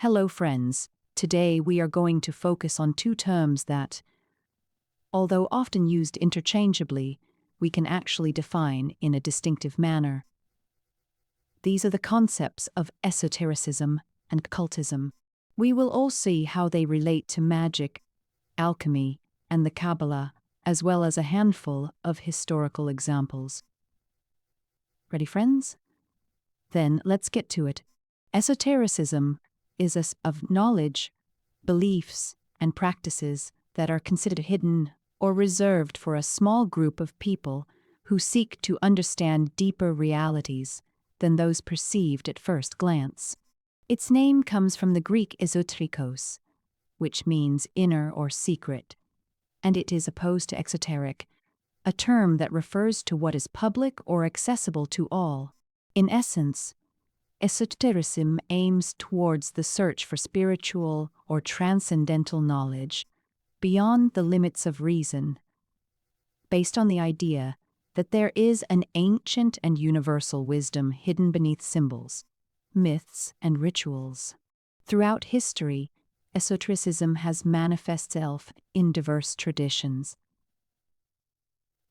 Hello, friends. Today we are going to focus on two terms that, although often used interchangeably, we can actually define in a distinctive manner. These are the concepts of esotericism and occultism. We will all see how they relate to magic, alchemy, and the Kabbalah, as well as a handful of historical examples. Ready, friends? Then let's get to it. Esotericism is of knowledge, beliefs, and practices that are considered hidden or reserved for a small group of people who seek to understand deeper realities than those perceived at first glance. Its name comes from the Greek esoterikos, which means inner or secret, and it is opposed to exoteric, a term that refers to what is public or accessible to all. In essence, esotericism aims towards the search for spiritual or transcendental knowledge beyond the limits of reason, based on the idea that there is an ancient and universal wisdom hidden beneath symbols, myths, and rituals. Throughout history, esotericism has manifested itself in diverse traditions.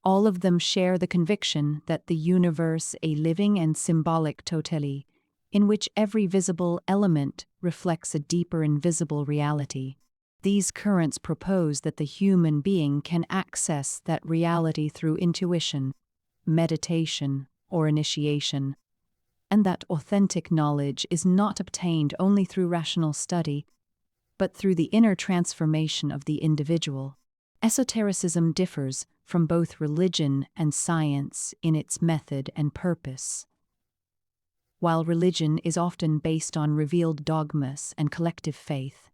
All of them share the conviction that the universe is a living and symbolic totality, in which every visible element reflects a deeper invisible reality. These currents propose that the human being can access that reality through intuition, meditation, or initiation, and that authentic knowledge is not obtained only through rational study, but through the inner transformation of the individual. Esotericism differs from both religion and science in its method and purpose. While religion is often based on revealed dogmas and collective faith,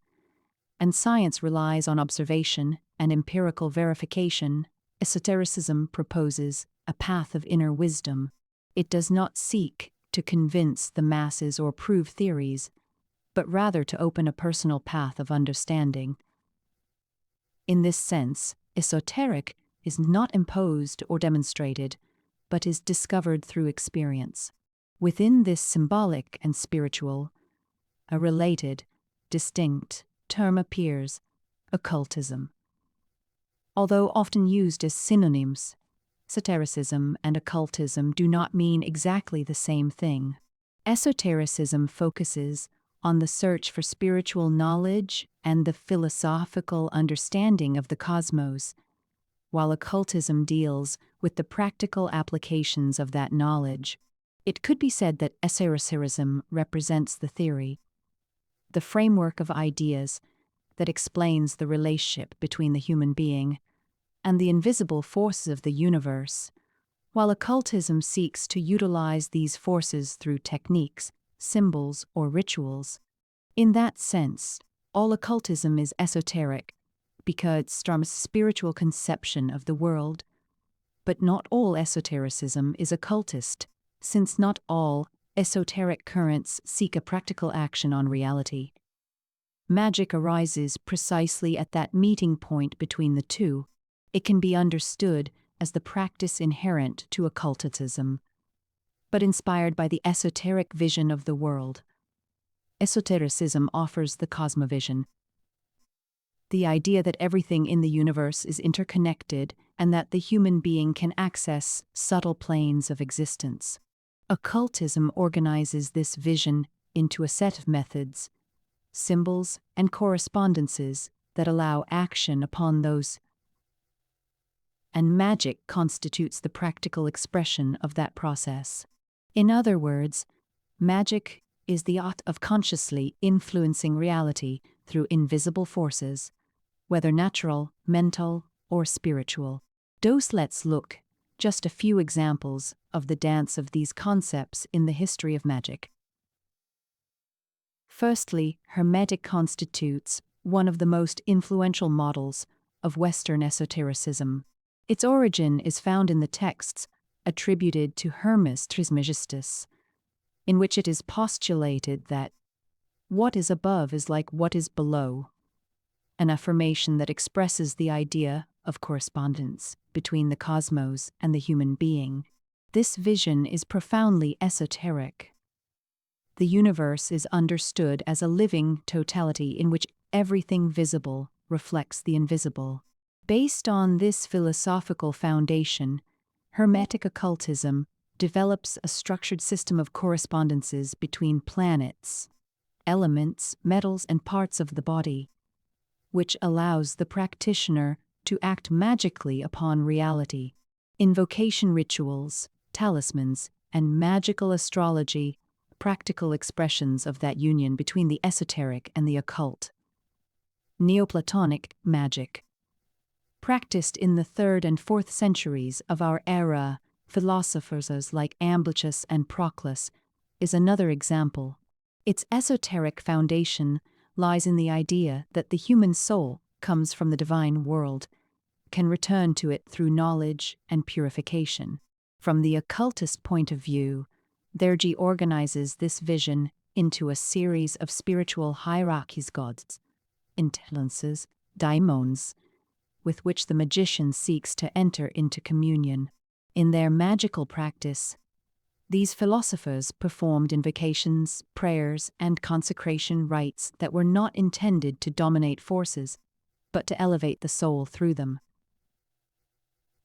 and science relies on observation and empirical verification, esotericism proposes a path of inner wisdom. It does not seek to convince the masses or prove theories, but rather to open a personal path of understanding. In this sense, esoteric is not imposed or demonstrated, but is discovered through experience. Within this symbolic and spiritual, a related, distinct term appears: occultism. Although often used as synonyms, esotericism and occultism do not mean exactly the same thing. Esotericism focuses on the search for spiritual knowledge and the philosophical understanding of the cosmos, while occultism deals with the practical applications of that knowledge. It could be said that esotericism represents the theory, the framework of ideas that explains the relationship between the human being and the invisible forces of the universe, while occultism seeks to utilize these forces through techniques, symbols, or rituals. In that sense, all occultism is esoteric because it's from a spiritual conception of the world, but not all esotericism is occultist, since not all esoteric currents seek a practical action on reality. Magic arises precisely at that meeting point between the two. It can be understood as the practice inherent to occultism, but inspired by the esoteric vision of the world. Esotericism offers the cosmovision, the idea that everything in the universe is interconnected and that the human being can access subtle planes of existence. Occultism organizes this vision into a set of methods, symbols, and correspondences that allow action upon those, and magic constitutes the practical expression of that process. In other words, magic is the art of consciously influencing reality through invisible forces, whether natural, mental, or spiritual. Let's look just a few examples of the dance of these concepts in the history of magic. Firstly, Hermetic constitutes one of the most influential models of Western esotericism. Its origin is found in the texts attributed to Hermes Trismegistus, in which it is postulated that what is above is like what is below, an affirmation that expresses the idea of correspondence between the cosmos and the human being. This vision is profoundly esoteric. The universe is understood as a living totality in which everything visible reflects the invisible. Based on this philosophical foundation, Hermetic occultism develops a structured system of correspondences between planets, elements, metals, and parts of the body, which allows the practitioner to act magically upon reality. Invocation rituals, talismans, and magical astrology, practical expressions of that union between the esoteric and the occult. Neoplatonic magic. Practiced in the 3rd and 4th centuries of our era, philosophers like Amblichus and Proclus is another example. Its esoteric foundation lies in the idea that the human soul comes from the divine world, can return to it through knowledge and purification. From the occultist point of view, Dergi organizes this vision into a series of spiritual hierarchies: gods, intelligences, daimons, with which the magician seeks to enter into communion. In their magical practice, these philosophers performed invocations, prayers, and consecration rites that were not intended to dominate forces, but to elevate the soul through them.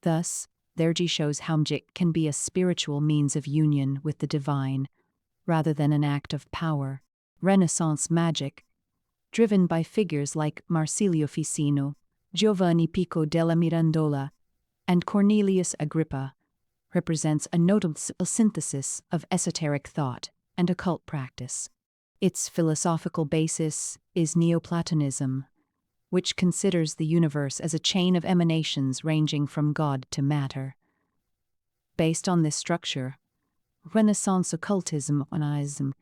Thus, Dergi shows how magic can be a spiritual means of union with the divine, rather than an act of power. Renaissance magic, driven by figures like Marsilio Ficino, Giovanni Pico della Mirandola, and Cornelius Agrippa, represents a notable synthesis of esoteric thought and occult practice. Its philosophical basis is Neoplatonism, which considers the universe as a chain of emanations ranging from God to matter. Based on this structure, Renaissance occultism organizes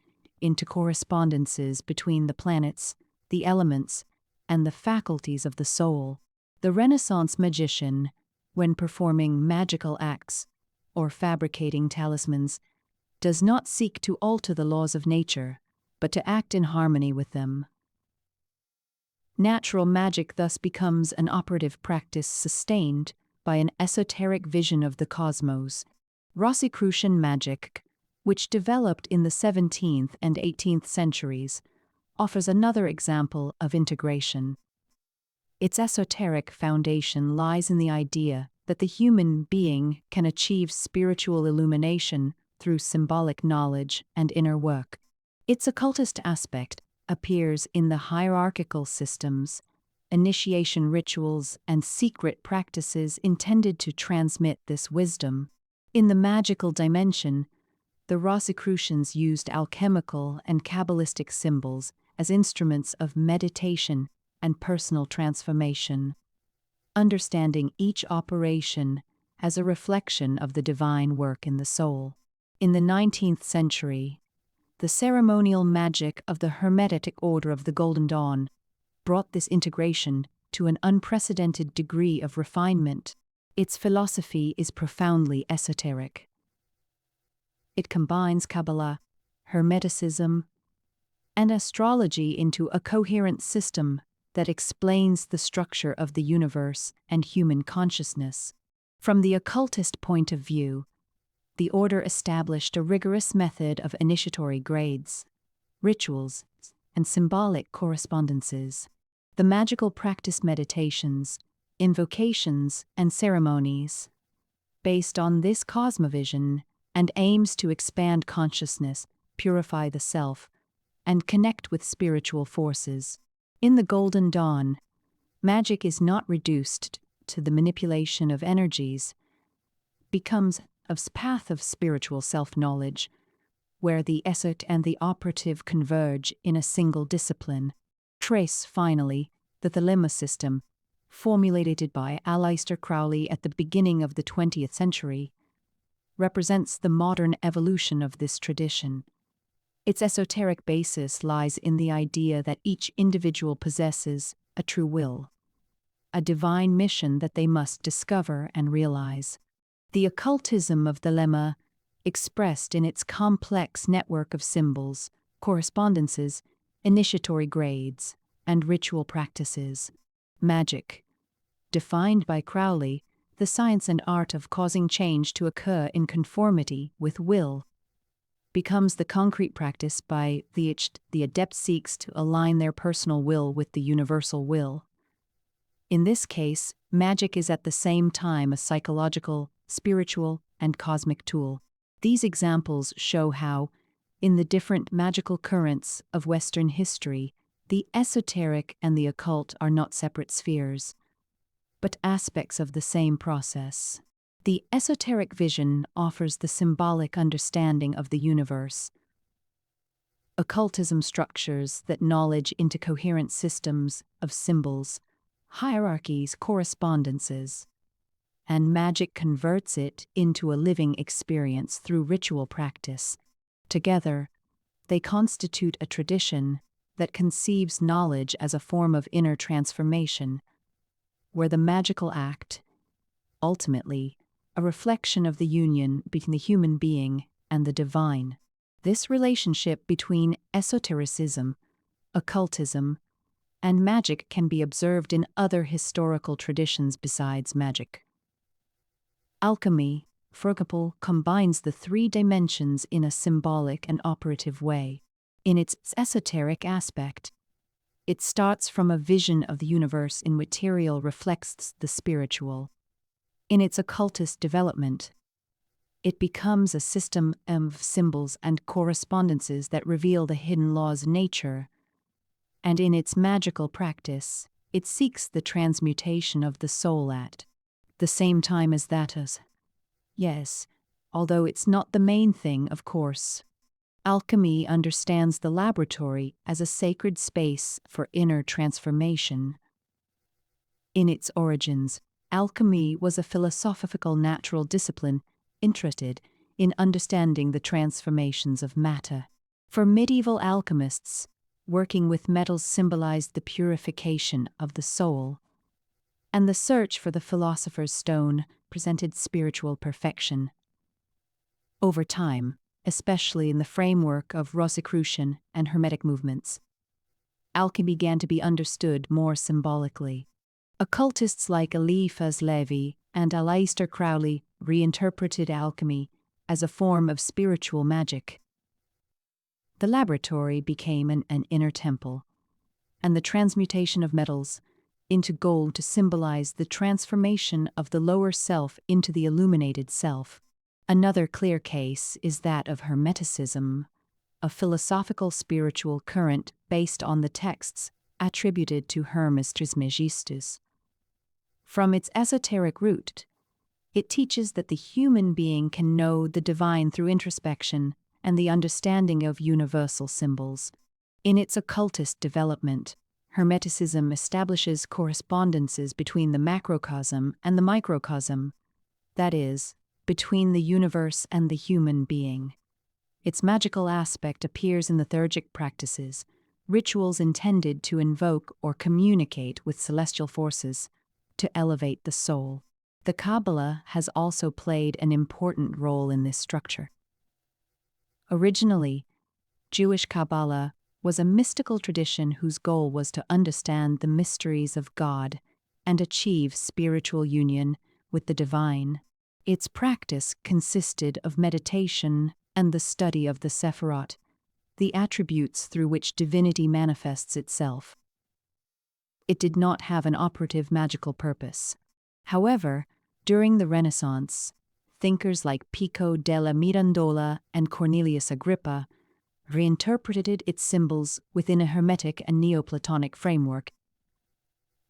into correspondences between the planets, the elements, and the faculties of the soul. The Renaissance magician, when performing magical acts or fabricating talismans, does not seek to alter the laws of nature, but to act in harmony with them. Natural magic thus becomes an operative practice sustained by an esoteric vision of the cosmos. Rosicrucian magic, which developed in the 17th and 18th centuries, offers another example of integration. Its esoteric foundation lies in the idea that the human being can achieve spiritual illumination through symbolic knowledge and inner work. Its occultist aspect appears in the hierarchical systems, initiation rituals, and secret practices intended to transmit this wisdom. In the magical dimension, the Rosicrucians used alchemical and Kabbalistic symbols as instruments of meditation and personal transformation, understanding each operation as a reflection of the divine work in the soul. In the 19th century, the ceremonial magic of the Hermetic Order of the Golden Dawn brought this integration to an unprecedented degree of refinement. Its philosophy is profoundly esoteric. It combines Kabbalah, Hermeticism, and astrology into a coherent system that explains the structure of the universe and human consciousness. From the occultist point of view, the order established a rigorous method of initiatory grades, rituals, and symbolic correspondences. The magical practice meditations, invocations, and ceremonies, based on this cosmovision, and aims to expand consciousness, purify the self, and connect with spiritual forces. In the Golden Dawn, magic is not reduced to the manipulation of energies, becomes a path of spiritual self-knowledge, where the esoteric and the operative converge in a single discipline. Trace, finally, the Thelema system, formulated by Aleister Crowley at the beginning of the 20th century, represents the modern evolution of this tradition. Its esoteric basis lies in the idea that each individual possesses a true will, a divine mission that they must discover and realize. The occultism of Thelema, expressed in its complex network of symbols, correspondences, initiatory grades, and ritual practices. Magic, defined by Crowley, the science and art of causing change to occur in conformity with will. becomes the concrete practice by which the adept seeks to align their personal will with the universal will. In this case, magic is at the same time a psychological, spiritual, and cosmic tool. These examples show how, in the different magical currents of Western history, the esoteric and the occult are not separate spheres, but aspects of the same process. The esoteric vision offers the symbolic understanding of the universe. Occultism structures that knowledge into coherent systems of symbols, hierarchies, correspondences, and magic converts it into a living experience through ritual practice. Together, they constitute a tradition that conceives knowledge as a form of inner transformation, where the magical act, ultimately, a reflection of the union between the human being and the divine. This relationship between esotericism, occultism, and magic can be observed in other historical traditions besides magic. Alchemy, for example, combines the three dimensions in a symbolic and operative way. In its esoteric aspect, it starts from a vision of the universe in which material reflects the spiritual. In its occultist development, it becomes a system of symbols and correspondences that reveal the hidden laws of nature. And in its magical practice, it seeks the transmutation of the soul at the same time as that is. Yes, although it's not the main thing, of course. Alchemy understands the laboratory as a sacred space for inner transformation. In its origins, alchemy was a philosophical natural discipline interested in understanding the transformations of matter. For medieval alchemists, working with metals symbolized the purification of the soul, and the search for the philosopher's stone presented spiritual perfection. Over time, especially in the framework of Rosicrucian and Hermetic movements, alchemy began to be understood more symbolically. Occultists like Eliphas Levi and Aleister Crowley reinterpreted alchemy as a form of spiritual magic. The laboratory became an inner temple, and the transmutation of metals into gold to symbolize the transformation of the lower self into the illuminated self. Another clear case is that of Hermeticism, a philosophical spiritual current based on the texts attributed to Hermes Trismegistus. From its esoteric root, it teaches that the human being can know the divine through introspection and the understanding of universal symbols. In its occultist development, Hermeticism establishes correspondences between the macrocosm and the microcosm, that is, between the universe and the human being. Its magical aspect appears in the theurgic practices, rituals intended to invoke or communicate with celestial forces to elevate the soul. The Kabbalah has also played an important role in this structure. Originally, Jewish Kabbalah was a mystical tradition whose goal was to understand the mysteries of God and achieve spiritual union with the divine. Its practice consisted of meditation and the study of the Sephirot, the attributes through which divinity manifests itself. It did not have an operative magical purpose. However, during the Renaissance, thinkers like Pico della Mirandola and Cornelius Agrippa reinterpreted its symbols within a Hermetic and Neoplatonic framework,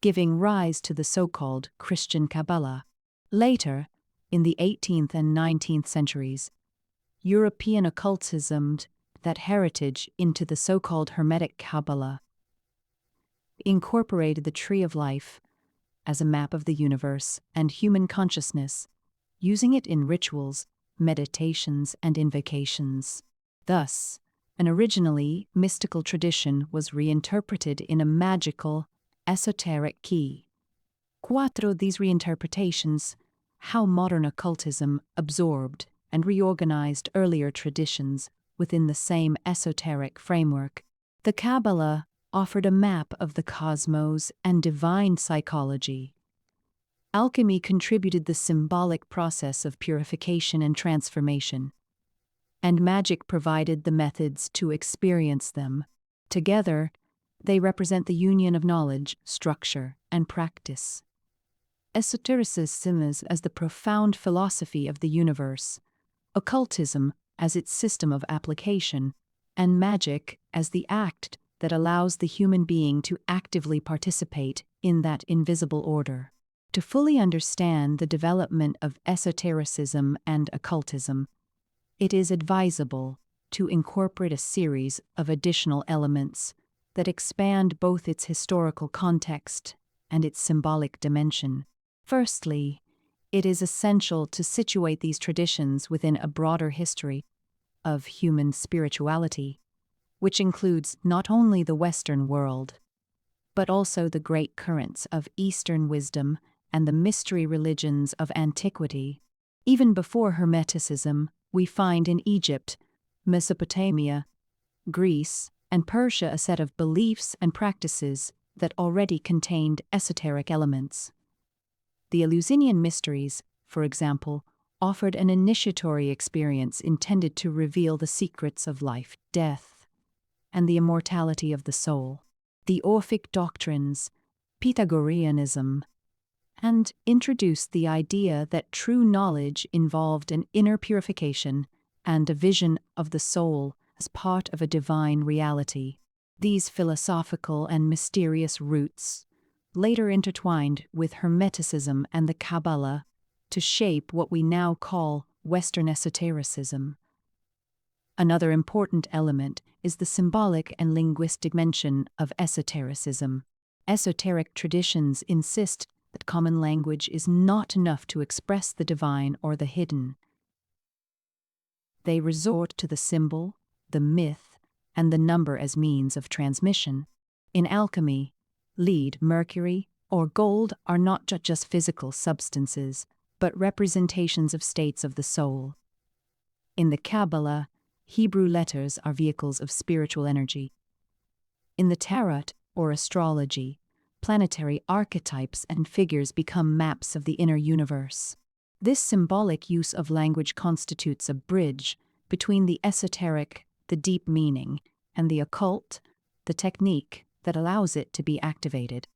giving rise to the so-called Christian Kabbalah. Later, in the 18th and 19th centuries, European occultism that heritage into the so-called Hermetic Kabbalah, incorporated the Tree of Life as a map of the universe and human consciousness, using it in rituals, meditations, and invocations. Thus, an originally mystical tradition was reinterpreted in a magical, esoteric key. Quattro these reinterpretations, how modern occultism absorbed and reorganized earlier traditions within the same esoteric framework. The Kabbalah offered a map of the cosmos and divine psychology. Alchemy contributed the symbolic process of purification and transformation. and magic provided the methods to experience them. Together, they represent the union of knowledge, structure, and practice. Esotericism as the profound philosophy of the universe, occultism as its system of application, and magic as the act that allows the human being to actively participate in that invisible order. To fully understand the development of esotericism and occultism, it is advisable to incorporate a series of additional elements that expand both its historical context and its symbolic dimension. Firstly, it is essential to situate these traditions within a broader history of human spirituality, which includes not only the Western world, but also the great currents of Eastern wisdom and the mystery religions of antiquity. Even before Hermeticism, we find in Egypt, Mesopotamia, Greece, and Persia a set of beliefs and practices that already contained esoteric elements. The Eleusinian mysteries, for example, offered an initiatory experience intended to reveal the secrets of life, death, and the immortality of the soul. The Orphic doctrines, Pythagoreanism, and introduced the idea that true knowledge involved an inner purification and a vision of the soul as part of a divine reality. These philosophical and mysterious roots later intertwined with Hermeticism and the Kabbalah to shape what we now call Western esotericism. Another important element is the symbolic and linguistic dimension of esotericism. Esoteric traditions insist that common language is not enough to express the divine or the hidden. They resort to the symbol, the myth, and the number as means of transmission. In alchemy, lead, mercury, or gold are not just physical substances, but representations of states of the soul. In the Kabbalah, Hebrew letters are vehicles of spiritual energy. In the Tarot, or astrology, planetary archetypes and figures become maps of the inner universe. This symbolic use of language constitutes a bridge between the esoteric, the deep meaning, and the occult, the technique that allows it to be activated.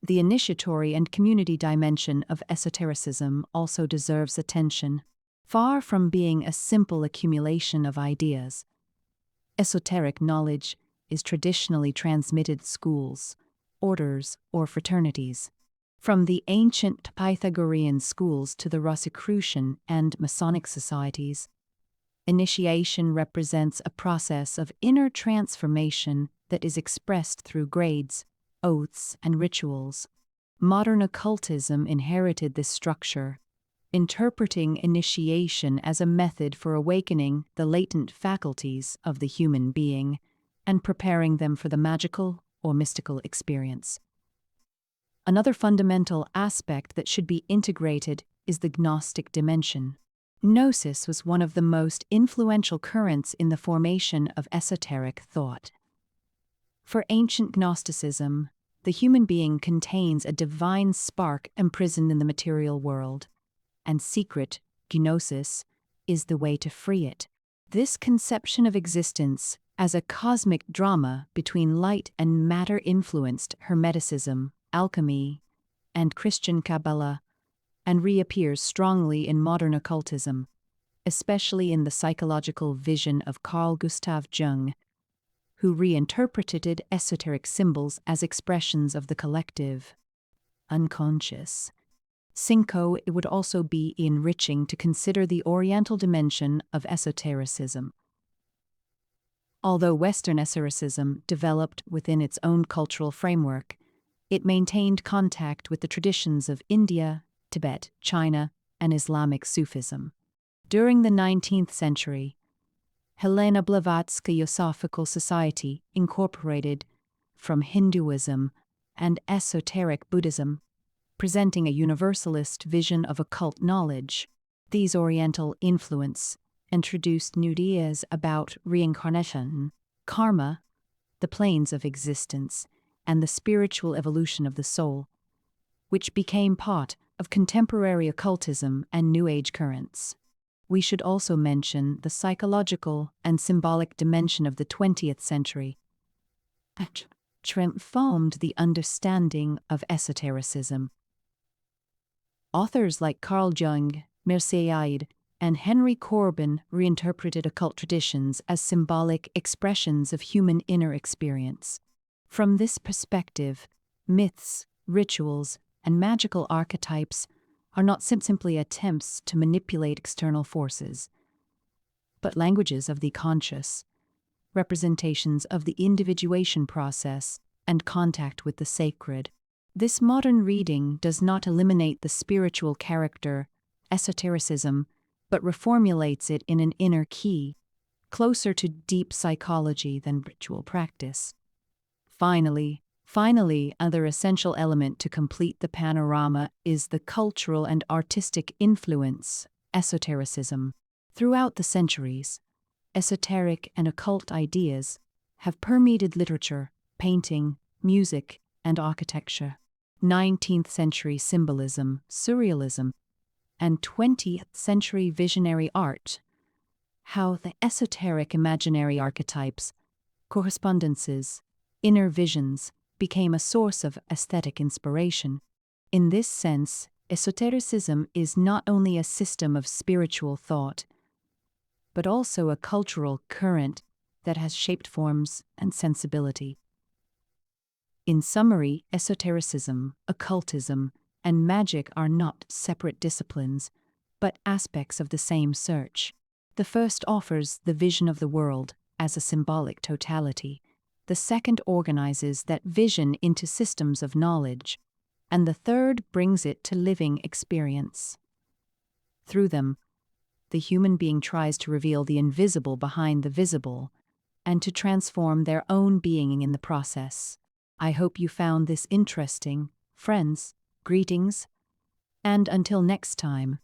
The initiatory and community dimension of esotericism also deserves attention. Far from being a simple accumulation of ideas, esoteric knowledge is traditionally transmitted schools, orders, or fraternities. From the ancient Pythagorean schools to the Rosicrucian and Masonic societies, initiation represents a process of inner transformation that is expressed through grades, oaths, and rituals. Modern occultism inherited this structure, interpreting initiation as a method for awakening the latent faculties of the human being and preparing them for the magical or mystical experience. Another fundamental aspect that should be integrated is the Gnostic dimension. Gnosis was one of the most influential currents in the formation of esoteric thought. For ancient Gnosticism, the human being contains a divine spark imprisoned in the material world, and secret, gnosis, is the way to free it. This conception of existence as a cosmic drama between light and matter influenced Hermeticism, alchemy, and Christian Kabbalah, and reappears strongly in modern occultism, especially in the psychological vision of Carl Gustav Jung, who reinterpreted esoteric symbols as expressions of the collective, unconscious. Cinco, it would also be enriching to consider the Oriental dimension of esotericism. Although Western esotericism developed within its own cultural framework, it maintained contact with the traditions of India, Tibet, China, and Islamic Sufism. During the 19th century, Helena Blavatsky Theosophical Society incorporated from Hinduism and esoteric Buddhism, presenting a universalist vision of occult knowledge. These Oriental influence introduced new ideas about reincarnation, karma, the planes of existence, and the spiritual evolution of the soul, which became part of contemporary occultism and New Age currents. We should also mention the psychological and symbolic dimension of the 20th century. Transformed the understanding of esotericism. Authors like Carl Jung, Mircea and Henry Corbin reinterpreted occult traditions as symbolic expressions of human inner experience. From this perspective, myths, rituals, and magical archetypes are not simply attempts to manipulate external forces, but languages of the conscious, representations of the individuation process and contact with the sacred. This modern reading does not eliminate the spiritual character, esotericism, but reformulates it in an inner key, closer to deep psychology than ritual practice. Finally, another essential element to complete the panorama is the cultural and artistic influence, esotericism. Throughout the centuries, esoteric and occult ideas have permeated literature, painting, music, and architecture. 19th century symbolism, surrealism, and 20th century visionary art. How the esoteric imaginary archetypes, correspondences, inner visions became a source of aesthetic inspiration. In this sense, esotericism is not only a system of spiritual thought, but also a cultural current that has shaped forms and sensibility. In summary, esotericism, occultism, and magic are not separate disciplines, but aspects of the same search. The first offers the vision of the world as a symbolic totality. The second organizes that vision into systems of knowledge, and the third brings it to living experience. Through them, the human being tries to reveal the invisible behind the visible, and to transform their own being in the process. I hope you found this interesting, friends. Greetings, and until next time.